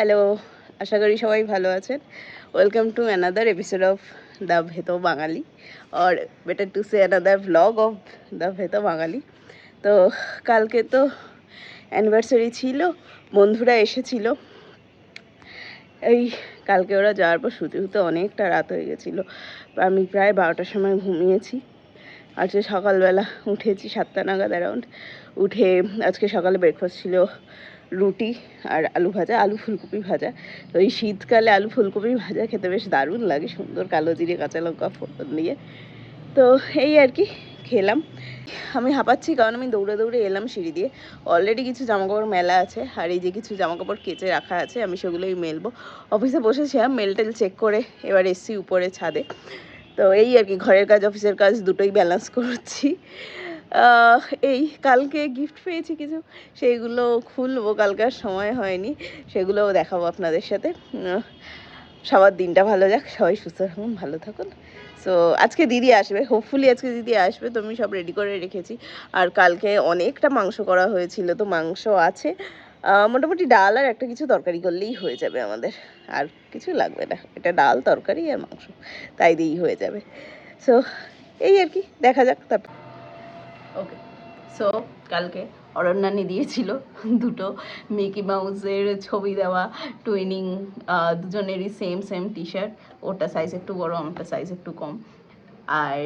Hello, আশা করি সবাই ভালো আছেন। Welcome to another episode of the ভেতো বাঙালি, or better to say another vlog of the ভেতো বাঙালি। তো কালকে তো অ্যানিভার্সারি ছিল, বন্ধুরা এসেছিল। এই কালকে ওরা যাওয়ার পর শুতে শুতে অনেকটা রাত হয়ে গেছিলো। আমি প্রায় 12টার সময় ঘুমিয়েছি। আজকে সকালবেলা উঠেছি 7টা নাগাদ অ্যারাউন্ড। উঠে আজকে সকালে ব্রেকফাস্ট ছিল রুটি আর আলু ভাজা, আলু ফুলকপি ভাজা। তো এই শীতকালে আলু ফুলকপি ভাজা খেতে বেশ দারুণ লাগে, সুন্দর কালো জিরে কাঁচা লঙ্কা ফোড়ন দিয়ে। তো এই আর কি খেলাম। আমি হাঁপাচ্ছি কারণ আমি দৌড়ে দৌড়ে এলাম সিঁড়ি দিয়ে। অলরেডি কিছু জামাকাপড় মেলা আছে, আর এই যে কিছু জামাকাপড় কেচে রাখা আছে, আমি সেগুলোই মেলবো। অফিসে বসেছিলাম, মেল টেল চেক করে এবার এসছি উপরে ছাদে। তো এই আর কি, ঘরের কাজ অফিসের কাজ দুটোই ব্যালেন্স করছি। এই কালকে গিফট পেয়েছি কিছু, সেইগুলো খুলবো, কালকে আর সময় হয়নি, সেগুলোও দেখাবো আপনাদের সাথে। সবার দিনটা ভালো যাক, সবাই সুস্থ থাকুন, ভালো থাকুন। সো আজকে দিদি আসবে, হোপফুলি আজকে দিদি আসবে, তো আমি সব রেডি করে রেখেছি। আর কালকে অনেকটা মাংস করা হয়েছিল, তো মাংস আছে। মোটামুটি ডাল আর একটা কিছু তরকারি করলেই হয়ে যাবে আমাদের, আর কিছু লাগবে না। এটা ডাল তরকারি আর মাংস, তাই দিয়েই হয়ে যাবে। সো এই আর কি, দেখা যাক তারপর। ওকে, সো কালকে অরণ্যানি দিয়েছিল দুটো মিকি মাউসের ছবি দেওয়া টুইনিং, দুজনেরই সেম সেম টি শার্ট। ওটা সাইজ একটু বড়, আমারটা সাইজ একটু কম। আর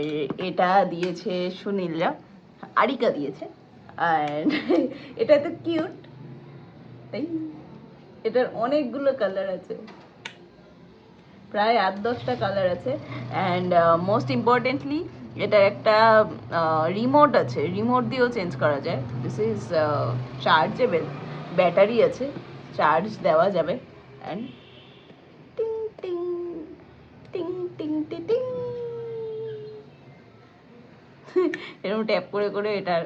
এটা দিয়েছে সুনীলরা, আরিকা দিয়েছে। আর এটা তো কিউট, তাই এটার অনেকগুলো কালার আছে, প্রায় 8-10টা কালার আছে। অ্যান্ড মোস্ট ইম্পর্টেন্টলি এটার একটা রিমোট আছে, রিমোট দিয়েও চেঞ্জ করা যায়। দিস ইজ চার্জেবল, ব্যাটারি আছে, চার্জ দেওয়া যাবে। অ্যান্ড টিং টিং টিং টিং টিং টিং এরকম ট্যাপ করে করে এটার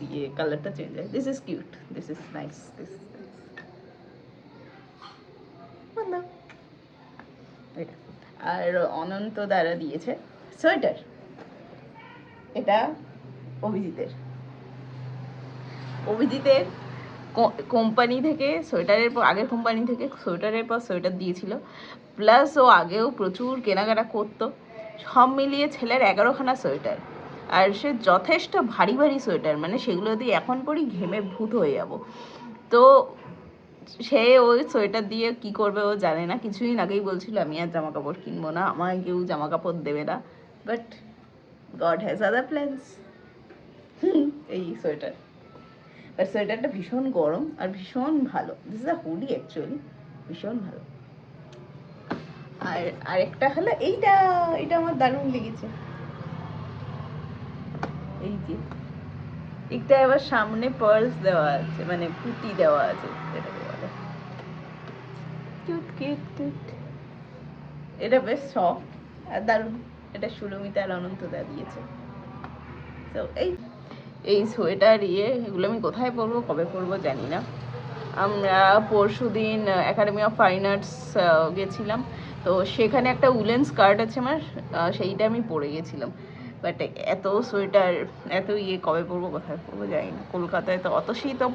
ইয়ে কালারটা চেঞ্জ হয়। This is cute, this is nice, this is এটা। আর অনন্ত দ্বারা দিয়েছে সোয়েটার, এটা অভিজিতের কোম্পানি থেকে সোয়েটারের পর, আগের কোম্পানি থেকে সোয়েটারের পর সোয়েটার দিয়েছিল। প্লাস ও আগেও প্রচুর কেনাকাটা করতো, সব মিলিয়ে ছেলের 11খানা সোয়েটার। আর সে যথেষ্ট ভারী ভারী সোয়েটার, মানে সেগুলো দিয়ে এখন পরি ঘেমে ভূত হয়ে যাব। তো সে ওই সোয়েটার দিয়ে কি করবে ও জানে না। কিছুদিন আগেই বলছিল আমি আর জামা কাপড় কিনবো না, আমায় কেউ জামা কাপড় দেবে না, but God has other plans. এই সোয়েটার, আর সোয়েটারটা ভীষণ গরম আর ভীষণ ভালো। This is a hoodie actually, ভীষণ ভালো। আর আরেকটা হলো এইটা, এটা আমার দারুণ লেগেছে। এই যে একটা আবার সামনে পার্লস দেওয়া আছে, মানে পুঁতি দেওয়া আছে, এটাকে বলে কিউট কিউট কিউট। এটা বেশ সফট আর দারুণ। এটা সুরমিতা আর অনন্তদা দিয়েছে। তো এই সোয়েটার এগুলো আমি কোথায় পরবো, কবে পরবো জানি না। আমরা পরশুদিন একাডেমি অফ ফাইন আর্টস গেছিলাম, তো সেখানে একটা উলেন স্কার্ট আছে আমার, সেইটা আমি পরে গেছিলাম। বাট এত সোয়েটার, এত কবে পরবো কোথায় পরবো জানি না। কলকাতায় তো অত শীতও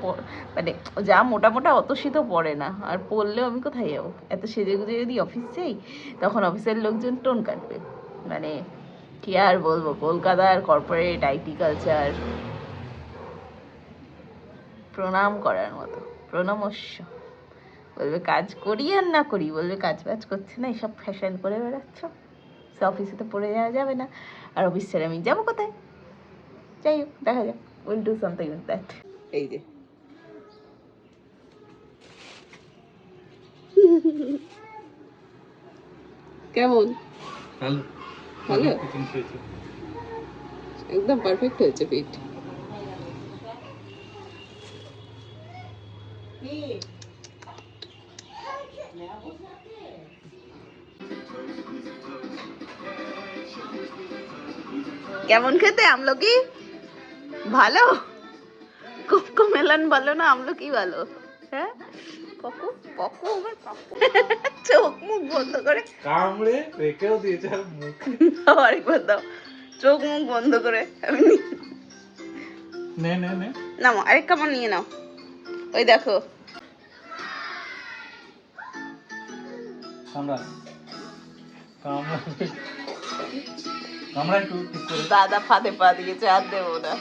মানে যা মোটা মোটা অত শীতও পড়ে না, আর পরলেও আমি কোথায় যাবো? এত সেজে গুজে যদি অফিস যাই, তখন অফিসের লোকজন টোন কাটবে। মানে কি আর বলবো, কলকাতার কর্পোরেট আইটি কালচার প্রণাম করার মতো, প্রণমস্য। বলবে কাজ করি আর না করি, বলবে কাজ বাজ করছে না, এসব ফ্যাশন করে বেড়াচ্ছ, সে অফিসে তো পড়ে যাওয়া যাবে না। আর অফিস ছেড়ে আমি যাবো কোথায়? যাই হোক, দেখা যাক, will do something with that. এই যে কেমন? ভালো ভালো, একদম পারফেক্ট হয়েছে ফিট। কেমন খেতে আমলকি? ভালো? কোকো মেলন ভালো না আমলকি ভালো? হ্যাঁ পকু পকু আমার পকু। চোখ মুখ বন্ধ করে কামড়ে রেখেও দিয়েছে, আর মুখ আরেকবার দাও, চোখ মুখ বন্ধ করে। আমি নে নে নে নাও, আরেক কামড় নিয়ে নাও। ওই দেখো দাদা ফাঁদে পা দিয়েছে, আর দেবো না।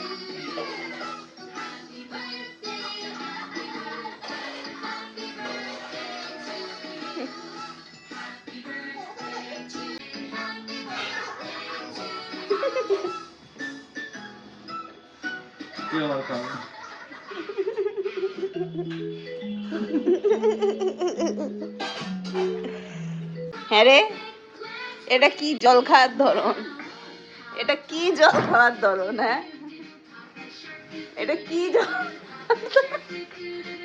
হ্যাঁ রে, এটা কি জল খাওয়ার ধরন? এটা কি জল খাওয়ার ধরন? হ্যাঁ, এটা কি জল?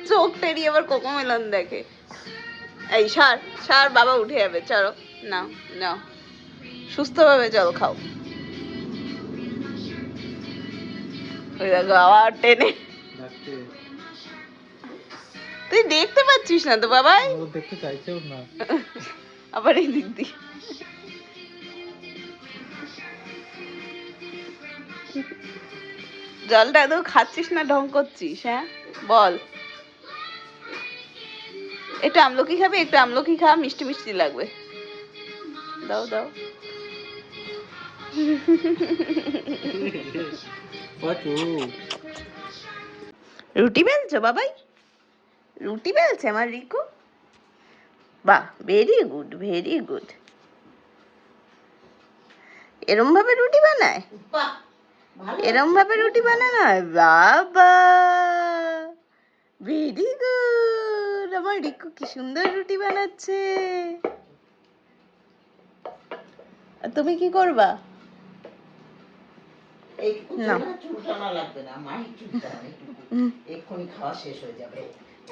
চোখ টেরিয়ে আবার কোকোমেলন দেখে। এই সার সার, বাবা উঠে যাবে, চলো নাও নাও, সুস্থভাবে জল খাও। ওই দেখো আবার টেনে। তুই দেখতে পাচ্ছিস না তো বাবাই? দেখতে চাইছেও না। আবার এই দিক দিয়ে জলটা এত খাচ্ছিস না, ঢং করছিস? হ্যাঁ বল। একটু আমলকি খাবি? একটু আমলকি খা, মিষ্টি মিষ্টি লাগবে। দাও দাও। রুটি বেলছো বাবাই? রুটি বেলছে আমার রিকু? বাহ, ভেরি গুড ভেরি গুড। এরম ভাবে রুটি বানায়? এরম ভাবে রুটি বানানো হয়? বাবা, ভেরি গুড। আমার রিকু কি সুন্দর রুটি বানাচ্ছে। আর তুমি কি করবা? না, চুলটানা লাগবে না, মাই চুলটা এক্ষুনি খাওয়া শেষ হয়ে যাবে।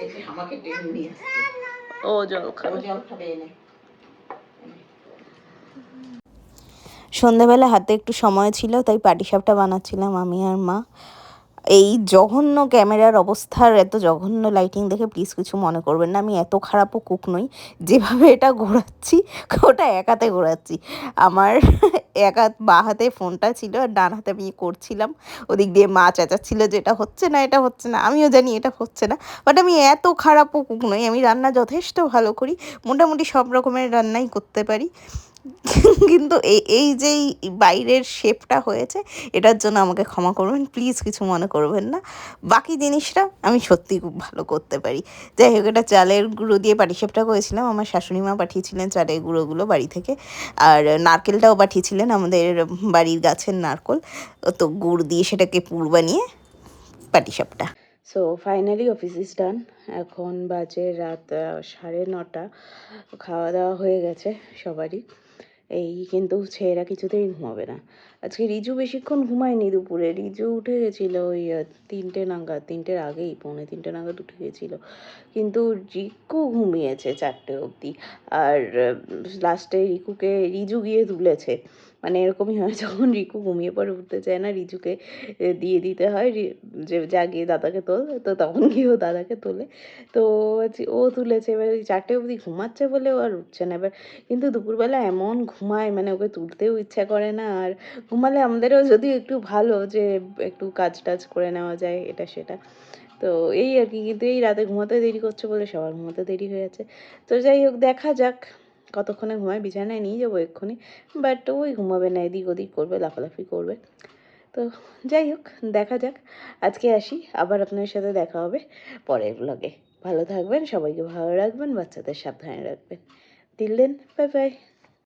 এতে আমাকে টেনে নিয়ে আসছে। ও জল খাবে, জল খাবে এনে। সন্ধ্যাবেলা হাতে একটু সময় ছিল, তাই পাটিসাপটা বানাচ্ছিলাম আমি আর মা। এই জঘন্য ক্যামেরার অবস্থার এত জঘন্য লাইটিং দেখে প্লিজ কিছু মনে করবেন না। আমি এত খারাপও কুক নই। যেভাবে এটা ঘোরাচ্ছি, ওটা এক হাতে ঘোরাচ্ছি। আমার এক হাত বা হাতে ফোনটা ছিল, আর ডান হাতে আমি করছিলাম। ওদিক দিয়ে মা চেঁচাচ্ছিল যে এটা হচ্ছে না এটা হচ্ছে না। আমিও জানি এটা হচ্ছে না, বাট আমি এত খারাপও কুক নই। আমি রান্না যথেষ্ট ভালো করি, মোটামুটি সব রকমের রান্নাই করতে পারি। কিন্তু এই যে বাইরের শেপটা হয়েছে, এটার জন্য আমাকে ক্ষমা করবেন প্লিজ, কিছু মনে করবেন না। বাকি জিনিসটা আমি সত্যি খুব ভালো করতে পারি। যাই হোক, এটা চালের গুঁড়ো দিয়ে পাটিসাপটা করেছিলাম। আমার শাশুড়ি মা পাঠিয়েছিলেন চালের গুঁড়োগুলো বাড়ি থেকে, আর নারকেলটাও পাঠিয়েছিলেন, আমাদের বাড়ির গাছের নারকেল। তো গুড় দিয়ে সেটাকে পুর বানিয়ে পাটিসাপটা। So finally office is done. এখন বাজে রাত 9:30। খাওয়া দাওয়া হয়ে গেছে সবারই। এই কিন্তু ছেলেরা কিছুতেই ঘুমাবে না। আজকে রিজু বেশিক্ষণ ঘুমায়নি দুপুরে। রিজু উঠে গেছিলো ওই 3টে নাগাদ, 3টের আগেই, 2:45 নাগাদ উঠে গেছিলো। কিন্তু রিকু ঘুমিয়েছে 4টে অবধি। আর লাস্টে রিজু গিয়ে তুলেছে। মানে এরকমই হয়, যখন রিকু ঘুমিয়ে পড়ে উঠতে চায় না, রিজুকে দিয়ে দিতে হয় যে যা গিয়ে দাদাকে তোল। তো তখন গিয়ে ও দাদাকে তোলে। তো ও তুলেছে। এবার 4টে অবধি ঘুমাচ্ছে বলে ও আর উঠছে না। এবার কিন্তু দুপুরবেলা এমন ঘুমায়, মানে ওকে তুলতেও ইচ্ছা করে না। আর ঘুমালে আমাদেরও যদিও একটু ভালো যে একটু কাজ টাজ করে নেওয়া যায় এটা সেটা। তো এই আর কি, কিন্তু এই রাতে ঘুমাতে দেরি করছে বলে সবার ঘুমাতে দেরি হয়ে যাচ্ছে। তো যাই হোক, দেখা যাক কতক্ষণে ঘুমায়। বিছানায় নিয়ে যাবো এক্ষুনি, বাট ওই ঘুমাবে না, এদিক ওদিক করবে, লাফালাফি করবে। তো যাই হোক, দেখা যাক। আজকে আসি, আবার আপনার সাথে দেখা হবে পরের ব্লগে। ভালো থাকবেন, সবাইকে ভালো রাখবেন, বাচ্চাদের সাবধানে রাখবেন। Till then, bye by.